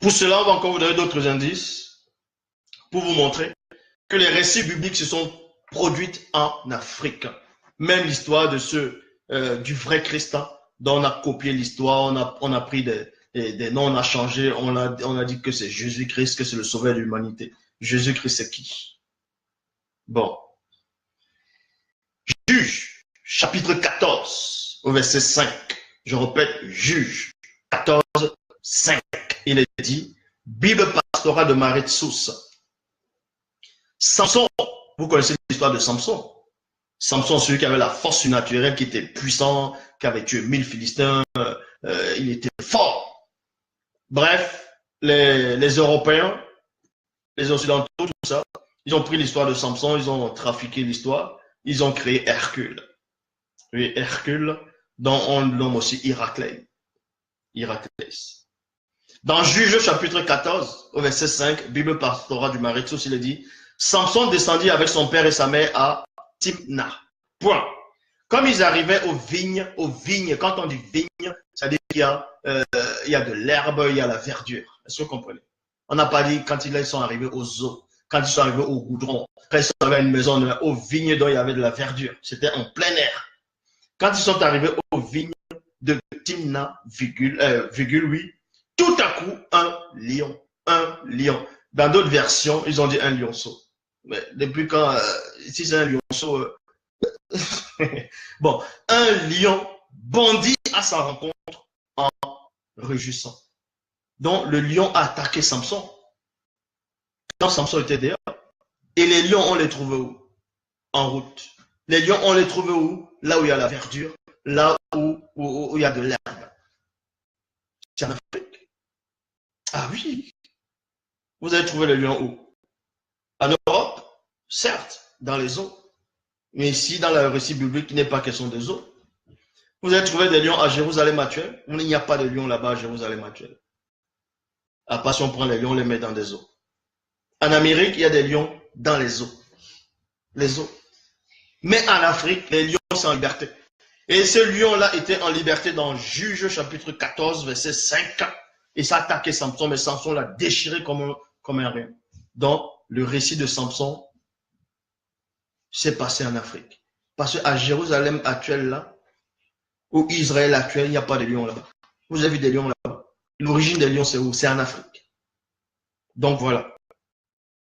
Pour cela, on va encore vous donner d'autres indices pour vous montrer que les récits bibliques se sont produits en Afrique. Même l'histoire de du vrai Christ, dont on a copié l'histoire, on a pris des noms, on a changé, on a dit que c'est Jésus-Christ, que c'est le sauveur de l'humanité. Jésus-Christ, c'est qui? Bon. Juge, chapitre 14, au verset 5. Je répète, Juge 14, 5. Il est dit, Bible pastorale de Marie-de-Sousse. Samson, vous connaissez l'histoire de Samson. Samson, celui qui avait la force surnaturelle, qui était puissant, qui avait tué 1000 Philistins, il était fort. Bref, les Européens, les Occidentaux, tout ça, ils ont pris l'histoire de Samson, ils ont trafiqué l'histoire, ils ont créé Hercule. Oui, Hercule, dont on nomme aussi Héraclès. Dans Juge chapitre 14, au verset 5, Bible pastorale du Marie-de-Sousse, il est dit, Samson descendit avec son père et sa mère à Timna. Point. Comme ils arrivaient aux vignes, quand on dit vigne, ça veut dire qu'il y a de l'herbe, il y a la verdure. Est-ce que vous comprenez? On n'a pas dit quand ils sont arrivés aux eaux, quand ils sont arrivés au goudron, quand ils sont arrivés à une maison, aux vignes dont il y avait de la verdure. C'était en plein air. Quand ils sont arrivés aux vignes de Timna, oui, tout à coup, un lion. Dans d'autres versions, ils ont dit un lionceau. Mais depuis quand, si c'est un lionceau, bon, un lion bondit à sa rencontre en rugissant. Donc, le lion a attaqué Samson. Quand Samson était dehors. Et les lions, on les trouve où? En route. Les lions, on les trouve où? Là où il y a la verdure, là où il y a de l'herbe. C'est en Afrique. Ah oui. Vous avez trouvé les lions où? En Europe, certes, dans les eaux. Mais ici, dans le récit biblique, il n'est pas question des eaux. Vous avez trouvé des lions à Jérusalem actuelle. Il n'y a pas de lions là-bas à Jérusalem actuelle. À part si on prend les lions, on les met dans des eaux. En Amérique, il y a des lions dans les eaux. Les eaux. Mais en Afrique, les lions sont en liberté. Et ce lion-là était en liberté dans Juge chapitre 14, verset 5. Et ça a attaqué Samson, mais Samson l'a déchiré comme un rien. Donc, le récit de Samson s'est passé en Afrique. Parce qu'à Jérusalem actuelle, là, ou Israël actuel, il n'y a pas de lions là-bas. Vous avez vu des lions là-bas. L'origine des lions, c'est où? C'est en Afrique. Donc voilà.